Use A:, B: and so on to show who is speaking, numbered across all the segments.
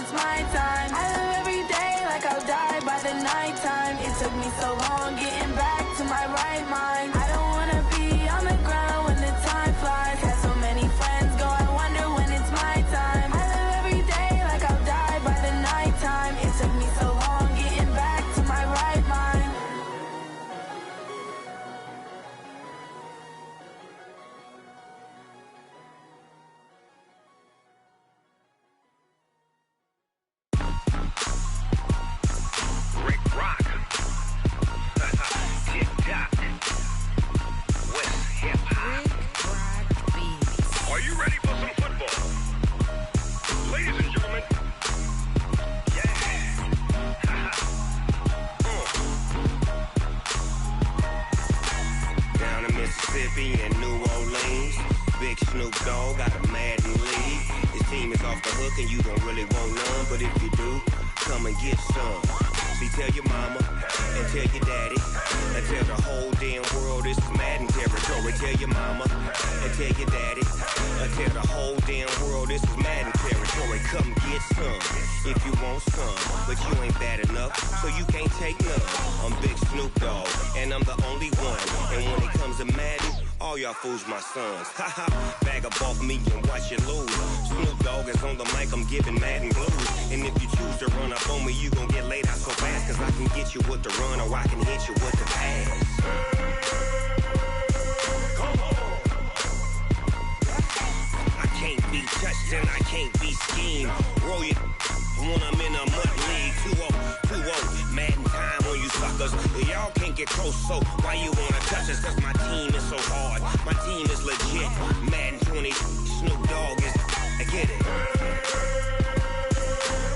A: it's my time. I live every day like I'll die by the nighttime. It took me so long getting back to my right mind. I don't wanna be on the ground when the time flies. Had so many friends go, I wonder when it's my time. I live every day like I'll die by the nighttime. It took me so long getting back to my right mind.
B: Mississippi and New Orleans, Big Snoop Dogg got a Madden league. His team is off the hook and you don't really want none, but if you do, come and get some. See, tell your mama and tell your daddy and tell the whole damn world this is Madden territory. Tell your mama and tell your daddy and tell the whole damn world this is Madden territory. Come get some if you want some, but you ain't bad enough, so you can't take none. I'm Big Snoop Dogg and I'm the only one, and when it comes to Madden, all y'all fools my sons. Haha, bag up off me and watch you lose. Snoop Dogg is on the mic, I'm giving Madden blues. And if you choose to run up on me, you gon' get laid out so fast, cause I can get you with the run or I can hit you with the pass. Come on. I can't be touched and I can't be schemed. Roll you when I'm in a mud league. 2-0, Madden time on you suckers. Y'all can't get close, so why you wanna touch us? Cause my team is so hard, my team is legit. Madden 20, Snoop Dogg is, I get it.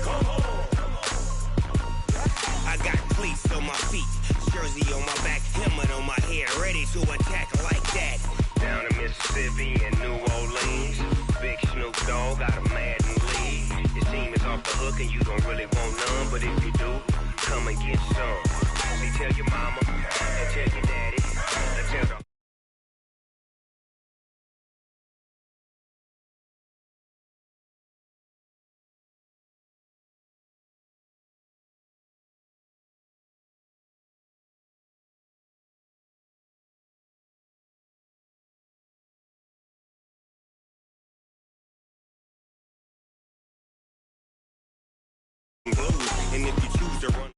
B: Come on. I got cleats on my feet, jersey on my back, helmet on my head, ready to attack like that. Down in Mississippi and New Orleans, Big Snoop Dogg got a Madden league. His team is off the hook and you don't really want none, but if you do, come and get some. See, tell your mama and tell your daddy and tell the blues, and if you choose to run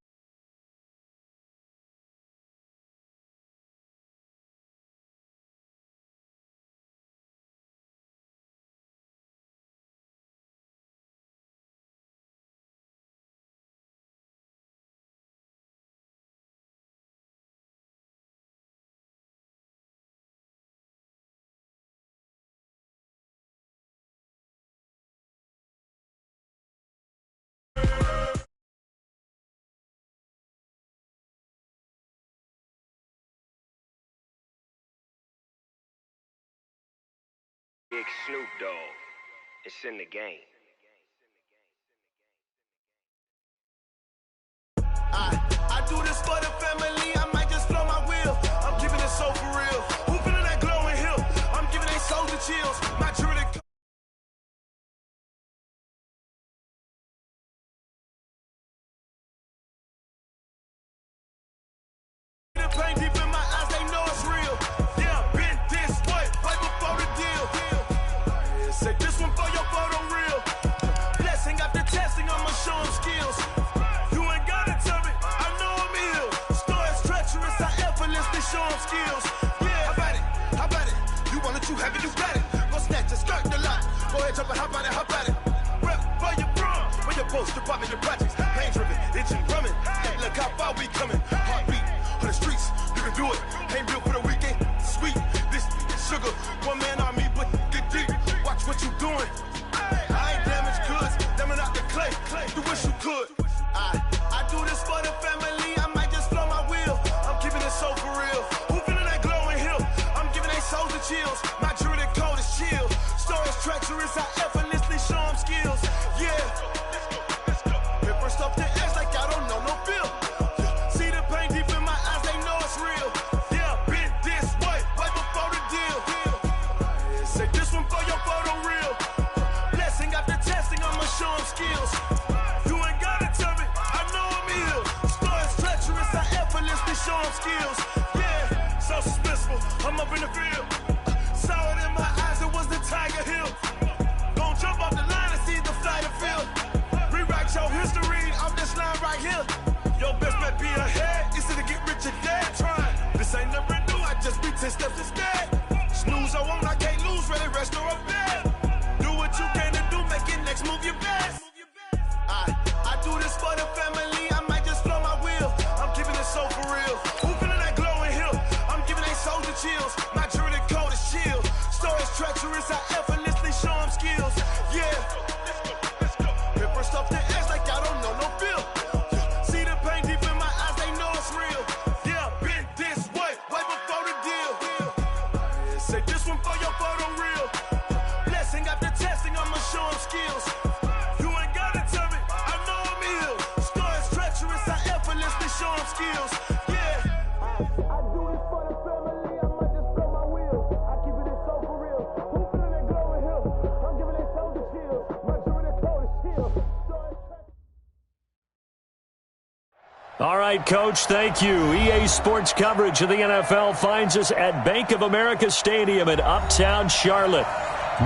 B: Big Snoop Dogg, it's in the game.
C: I do this for the family, I might just blow my wheel. I'm giving it so for real. Who feeling that glowing hill? I'm giving they souls the chills. My jewelry. The pain deep in my eyes, they know it's real. Yeah, been this way, right before the deal. Say this one for your photo reel. Blessing after testing, I'ma show them skills. You ain't gotta tell me, I know I'm ill. Stories treacherous, I effortlessly show them skills. Yeah, how about it? How about it? You want it, you have it, you got it. Go snatch it, skirt the lot. Go ahead, jump it, how about it, how about it? Rep for your prom, where your post, department, your projects. Pain driven, itching, drumming. Hey, look how far we coming. Heartbeat on the streets, you can do it. Ain't built for the weekend, sweet. This sugar, one man army, but get deep. Watch what you doing. I ain't damaged goods, damn out the clay. You wish you could. I do this for the family, I might just blow my wheel. I'm keeping it so for real. Who feeling that glowing hill? I'm giving they souls the chills. My jewelry code is chill. Stories treacherous, I effortlessly show them skills. Yeah. Paper stuff to edge like I don't know no feel. See the pain deep in my eyes, they know it's real. Yeah, been this way, right before the deal. Say this one for your photo reel. Blessing after testing, I'ma show them skills. 10 steps instead. Snooze or won't, I can't lose, really rest or a bed. Do what you can to do, make it next move your best. I do this for the family, I might just flow my wheel. I'm keeping it so for real. Who feeling that glowing hill? I'm giving they soldier chills. My jewelry cold as chill. Stories treacherous, I effortlessly show them skills. Yeah. Pepper stuff the edge like I don't know no feel. See the pain deep in my eyes, they know it's real. Yeah, been this way before the deal. Say this one for your photo real. Blessing after testing, I'ma show them skills. You ain't gotta tell me, I know I'm ill. Stories treacherous, I effortlessly show them skills. Yeah. I do this for the family, I might just blow my wheel. I keep it so for real. Who feeling that glowing hill? I'm giving they soldier chills. My jewelry cold as chill.
D: All right, Coach, thank you. EA Sports coverage of the NFL finds us at Bank of America Stadium in Uptown Charlotte.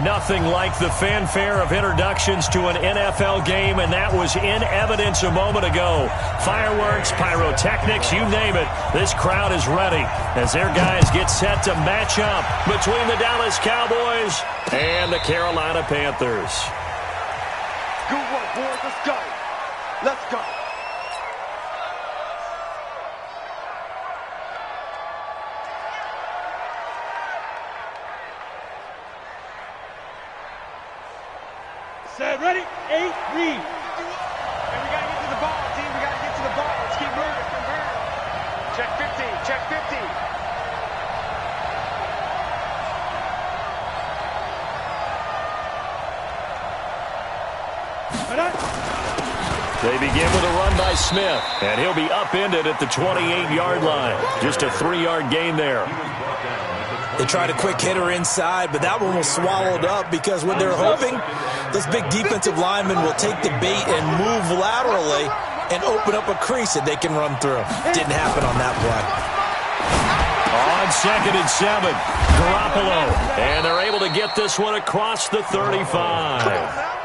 D: Nothing like the fanfare of introductions to an NFL game, and that was in evidence a moment ago. Fireworks, pyrotechnics, you name it. This crowd is ready as their guys get set to match up between the Dallas Cowboys and the Carolina Panthers.
E: Good work, boys. Let's go. Let's go.
F: Set, ready, 8, read. And we got to get to the ball, team. We got to get to the ball. Let's keep moving. Check 15. Check 15.
D: They begin with a run by Smith, and he'll be upended at the 28-yard line. Just a 3-yard gain there.
G: They tried a quick hitter inside, but that one was swallowed up because what they're hoping, this big defensive lineman will take the bait and move laterally and open up a crease that they can run through. Didn't happen on that play.
D: On 2nd and 7, Garoppolo, and they're able to get this one across the 35.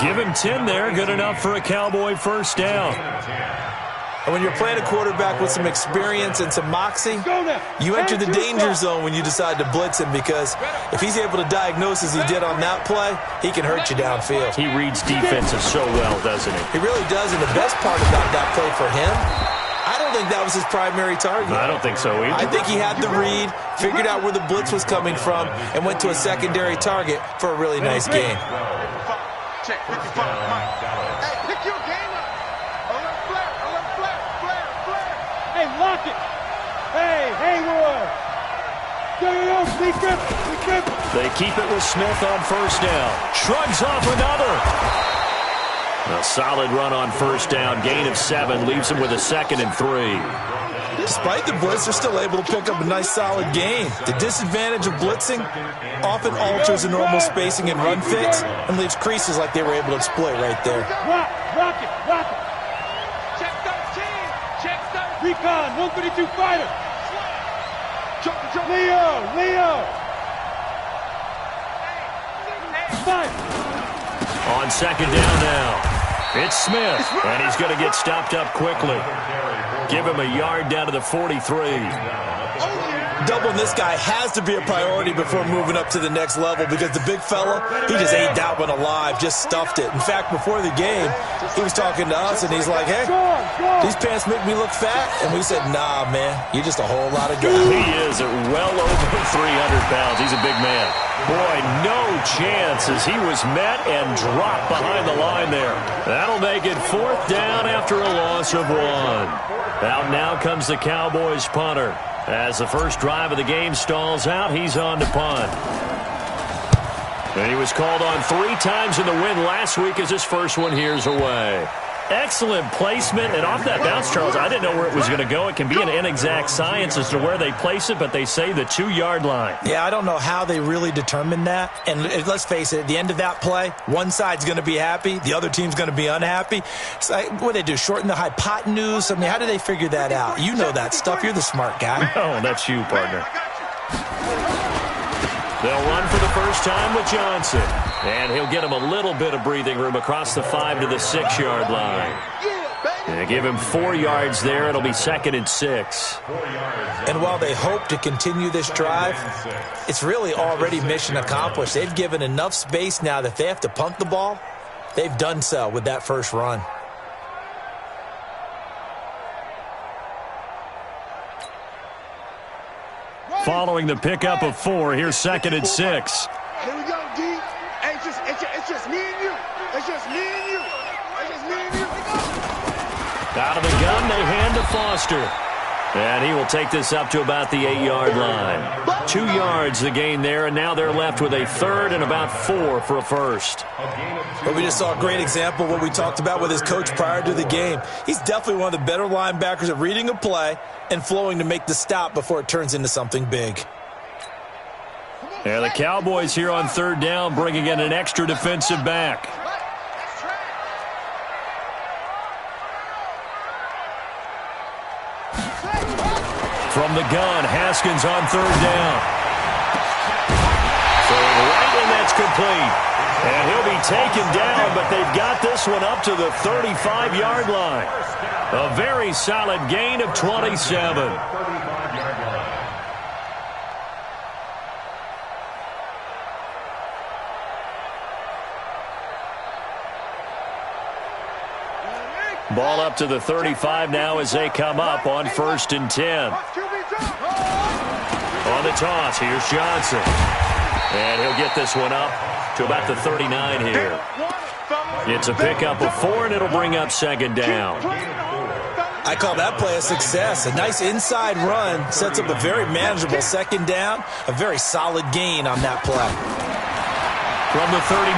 D: Give him 10 there, good enough for a Cowboy first down.
G: And when you're playing a quarterback with some experience and some moxie, you enter the danger zone when you decide to blitz him, because if he's able to diagnose as he did on that play, he can hurt you downfield.
D: He reads defenses so well, doesn't he?
G: He really does, and the best part about that play for him, I don't think that was his primary target.
D: I don't think so either.
G: I think he had the read, figured out where the blitz was coming from, and went to a secondary target for a really nice game.
E: Check 55, Mike. Hey, pick your game up. A little flare.
F: Hey, lock it. Hey, Hayward.
D: They keep it with Smith on first down. Shrugs off another. A solid run on first down. Gain of 7 leaves him with a 2nd and 3.
G: Despite the blitz, they're still able to pick up a nice, solid gain. The disadvantage of blitzing often alters the normal spacing and run fits and leaves creases like they were able to exploit right there.
F: Rock it.
E: Check 13. Check 13.
F: Recon, 132 fighter.
E: Jump.
F: Leo. 5.
D: On 2nd down now. It's Smith, and he's going to get stopped up quickly. Give him a yard down to the 43.
G: Doubling this guy has to be a priority before moving up to the next level, because the big fella, he just ate that one alive, just stuffed it. In fact, before the game, he was talking to us, and he's like, hey, these pants make me look fat. And we said, nah, man, you're just a whole lot of guy.
D: He is at well over 300 pounds. He's a big man. Boy, no chance as he was met and dropped behind the line there. That'll make it 4th down after a loss of 1. Out now comes the Cowboys punter. As the first drive of the game stalls out, he's on to punt. And he was called on 3 times in the win last week as his first one here's away. Excellent placement, and off that bounce, Charles, I didn't know where it was going to go. It can be an inexact science as to where they place it, but they say the 2-yard line.
G: Yeah, I don't know how they really determined that. And let's face it, at the end of that play, one side's going to be happy, the other team's going to be unhappy. It's like, what do they do, shorten the hypotenuse? I mean, how do they figure that out? You know that stuff. You're the smart guy.
D: Oh, that's you, partner. They'll run for the first time with Johnson. And he'll get him a little bit of breathing room across the 5 to the 6-yard line.
E: Yeah, baby.
D: They give him 4 yards there. It'll be 2nd and 6.
G: And while they hope to continue this drive, it's really already mission accomplished. They've given enough space now that if they have to punt the ball, they've done so with that first run.
D: Following the pickup of 4, here's 2nd and 6.
E: Here we go, D. Hey, it's just me and you. It's just me and you. It's just me and you.
D: Out of the gun, they hand to Foster. And he will take this up to about the 8-yard line. 2 yards the gain there, and now they're left with a 3rd and about 4 for a first.
G: But we just saw a great example of what we talked about with his coach prior to the game. He's definitely one of the better linebackers at reading a play and flowing to make the stop before it turns into something big.
D: Yeah, the Cowboys here on 3rd down, bringing in an extra defensive back. From the gun, Haskins on 3rd down. Throwing right, and that's complete. And he'll be taken down, but they've got this one up to the 35-yard line. A very solid gain of 27. Ball up to the 35 now as they come up on 1st and 10. On the toss, here's Johnson. And he'll get this one up to about the 39 here. It's a pickup of 4, and it'll bring up 2nd down.
G: I call that play a success. A nice inside run sets up a very manageable 2nd down. A very solid gain on that play.
D: From the 39,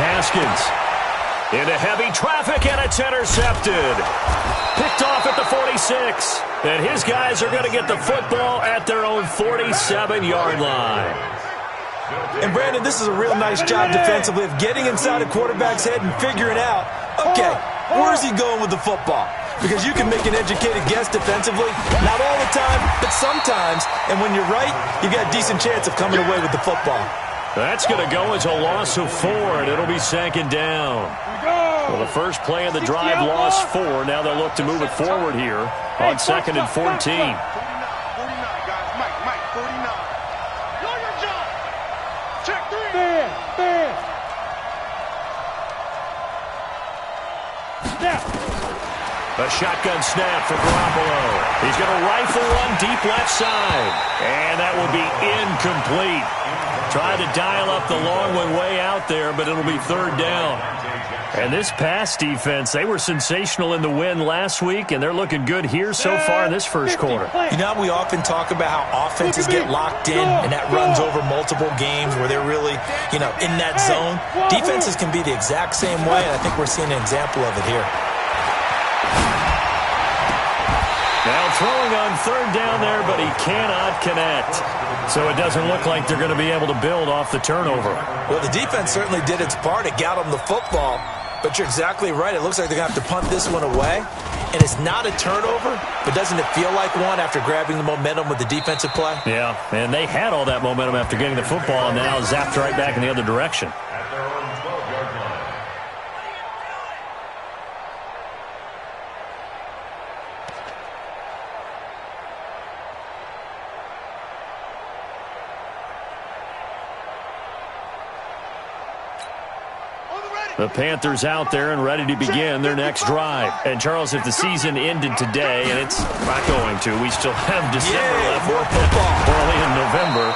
D: Haskins. Into heavy traffic, and it's intercepted. Picked off at the 46. And his guys are going to get the football at their own 47-yard line.
G: And, Brandon, this is a real nice job defensively of getting inside a quarterback's head and figuring out, okay, where's he going with the football? Because you can make an educated guess defensively, not all the time, but sometimes. And when you're right, you've got a decent chance of coming away with the football.
D: That's going to go as a loss of 4, and it'll be 2nd down. Well, the first play of the drive lost 4. Now they'll look to move it forward here on 2nd and 14.
E: 49, guys. Mike, 49. Know your job. Check 3. Fair.
F: Snap.
D: A shotgun snap for Garoppolo. He's going to rifle one deep left side. And that will be incomplete. Tried to dial up the long one way out there, but it'll be 3rd down. And this pass defense, they were sensational in the win last week, and they're looking good here so far in this first quarter.
G: You know, we often talk about how offenses get locked in, and that runs over multiple games where they're really, in that zone. Defenses can be the exact same way, and I think we're seeing an example of it here.
D: Now throwing on 3rd down there, but he cannot connect. So it doesn't look like they're going to be able to build off the turnover.
G: Well, the defense certainly did its part. It got them the football. But you're exactly right. It looks like they're going to have to punt this one away. And it's not a turnover, but doesn't it feel like one after grabbing the momentum with the defensive play?
D: Yeah, and they had all that momentum after getting the football, and now zapped right back in the other direction. The Panthers out there and ready to begin their next drive. And, Charles, if the season ended today, and it's not going to, we still have December left,
G: more football
D: early in November,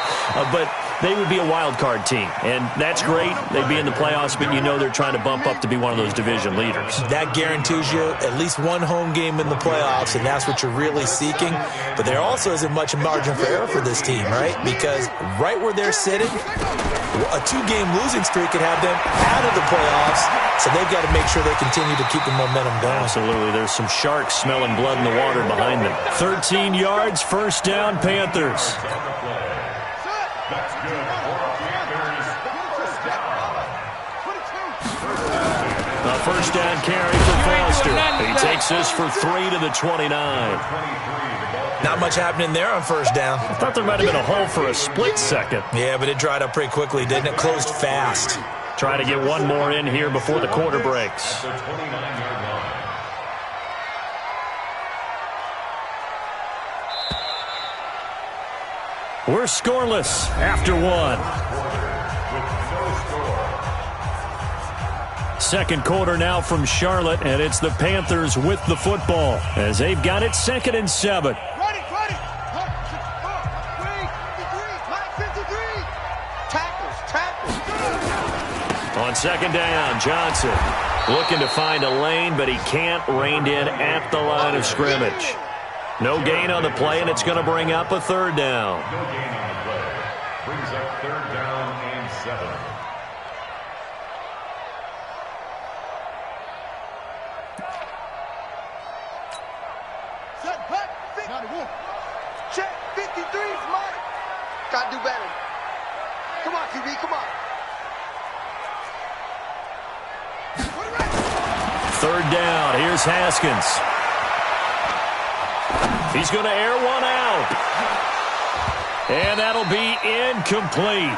D: but they would be a wild card team. And that's great. They'd be in the playoffs, but you know they're trying to bump up to be one of those division leaders.
G: That guarantees you at least one home game in the playoffs, and that's what you're really seeking. But there also isn't much margin for error for this team, right? Because right where they're sitting, a 2-game losing streak could have them out of the playoffs, so they've got to make sure they continue to keep the momentum going.
D: Absolutely. There's some sharks smelling blood in the water behind them. 13 yards, 1st down, Panthers. A 1st down carry for Foster. He takes this for 3 to the 29.
G: Not much happening there on 1st down.
D: I thought there might have been a hole for a split second.
G: Yeah, but it dried up pretty quickly, didn't it? Closed fast.
D: Try to get one more in here before the quarter breaks. We're scoreless after one. Second quarter now from Charlotte, and it's the Panthers with the football as they've got it 2nd and 7.
E: Ready. 53. Tackles.
D: On 2nd down, Johnson looking to find a lane, but he can't. Reined in at the line of scrimmage. No gain on the play, and it's going to bring up a 3rd down.
H: No gain on the play. Brings up 3rd down and 7.
E: Check 53's mine. Gotta do better. Come on, QB, come on.
D: 3rd down. Here's Haskins. He's going to air one out. And that'll be incomplete.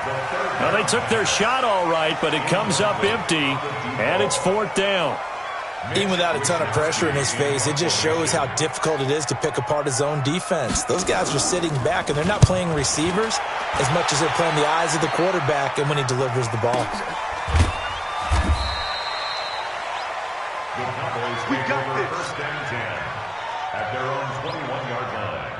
D: Now, they took their shot all right, but it comes up empty, and it's 4th down.
G: Even without a ton of pressure in his face, it just shows how difficult it is to pick apart his own defense. Those guys are sitting back, and they're not playing receivers as much as they're playing the eyes of the quarterback and when he delivers the ball.
H: The Cowboys take over 1st and 10 at their own 21-yard line.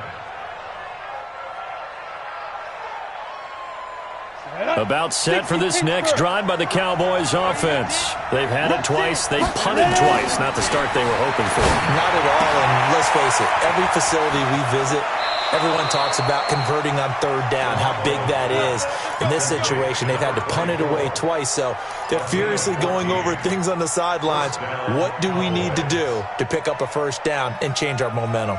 D: About set for this next drive by the Cowboys offense. They've had it twice. They punted twice. Not the start they were hoping for.
G: Not at all, and let's face it, every facility we visit, everyone talks about converting on 3rd down, how big that is. In this situation, they've had to punt it away twice, so they're furiously going over things on the sidelines. What do we need to do to pick up a 1st down and change our momentum?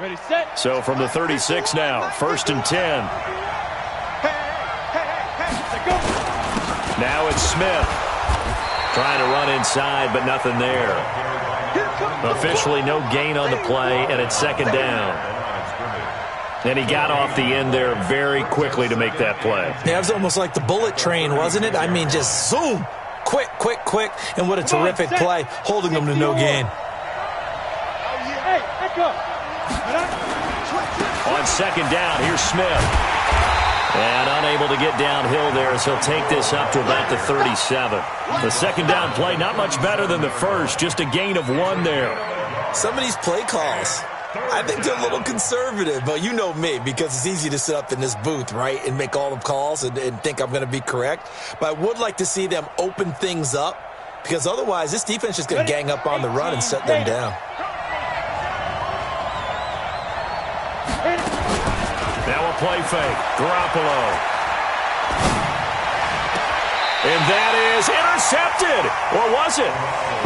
F: Ready, set.
D: So from the 36 now, 1st and 10. Now it's Smith. Trying to run inside, but nothing there. Officially no gain on the play, and it's 2nd down. And he got off the end there very quickly to make that play.
G: Yeah, it was almost like the bullet train, wasn't it? I mean, just zoom. Quick. And what a terrific play, holding them to no gain.
F: Hey, let's go.
D: On 2nd down, here's Smith. And unable to get downhill there as he'll take this up to about the 37. The 2nd down play, not much better than the first, just a gain of 1 there.
G: Some of these play calls, I think they're a little conservative, but you know me, because it's easy to sit up in this booth, right, and make all the calls and think I'm going to be correct. But I would like to see them open things up, because otherwise this defense is going to gang up on the run and set them down.
D: Now a play fake. Garoppolo. And that is intercepted. Or was it?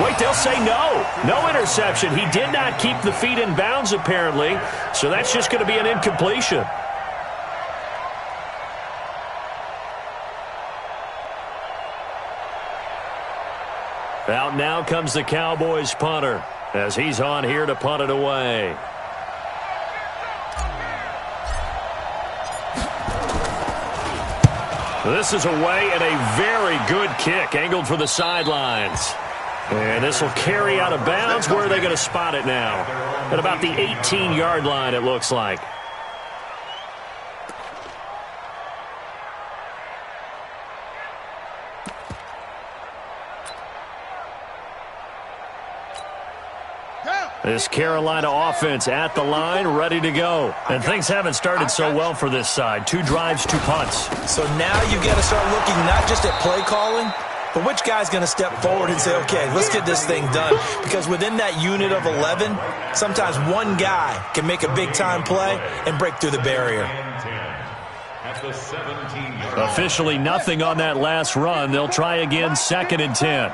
D: Wait, they'll say no. No interception. He did not keep the feet in bounds, apparently. So that's just going to be an incompletion. Out now comes the Cowboys punter as he's on here to punt it away. This is away and a very good kick, angled for the sidelines. And this will carry out of bounds. Where are they going to spot it now? At about the 18-yard line, it looks like. This Carolina offense at the line, ready to go. And things haven't started so well for this side. 2 drives, 2 punts.
G: So now you've got to start looking not just at play calling, but which guy's going to step forward and say, okay, let's get this thing done. Because within that unit of 11, sometimes one guy can make a big-time play and break through the barrier.
D: Officially nothing on that last run. They'll try again, 2nd and 10.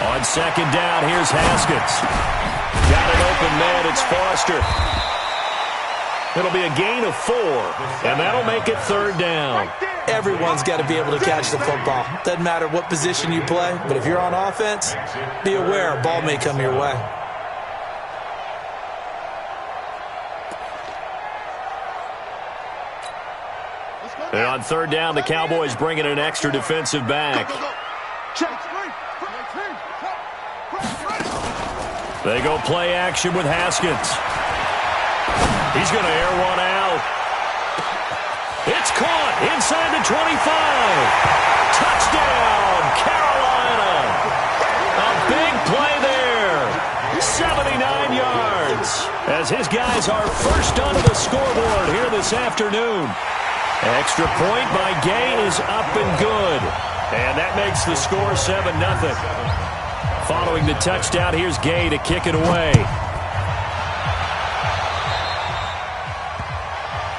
D: On 2nd down, here's Haskins. Got an open man, it's Foster. It'll be a gain of 4, and that'll make it 3rd down.
G: Everyone's got to be able to catch the football. Doesn't matter what position you play, but if you're on offense, be aware a ball may come your way.
D: And on third down, the Cowboys bring in an extra defensive back. They go play action with Haskins. He's going to air one out. It's caught inside the 25. Touchdown, Carolina. A big play there. 79 yards. As his guys are first onto the scoreboard here this afternoon. Extra point by Gay is up and good. And that makes the score 7-0. Following the touchdown, here's Gay to kick it away.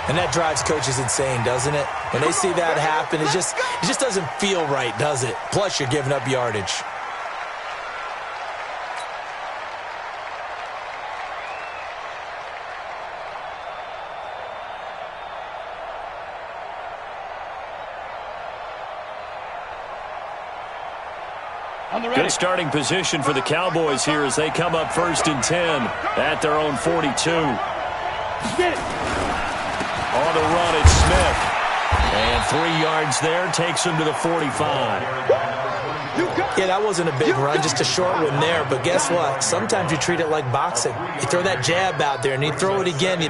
G: And that drives coaches insane, doesn't it? When they see that happen, it just doesn't feel right, does it? Plus, you're giving up yardage.
D: Good starting position for the Cowboys here as they come up 1st and 10 at their own 42. On the run, it's Smith. And 3 yards there takes him to the 45.
G: Yeah, that wasn't a big run, just a short one there. But guess what? Sometimes you treat it like boxing. You throw that jab out there, and you throw it again,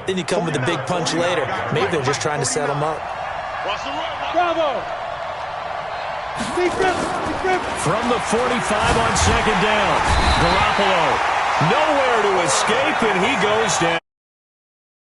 G: then you come with a big punch later. Maybe they're just trying to set him up.
F: Bravo!
D: From the 45 on second down, Garoppolo nowhere to escape, and he goes down.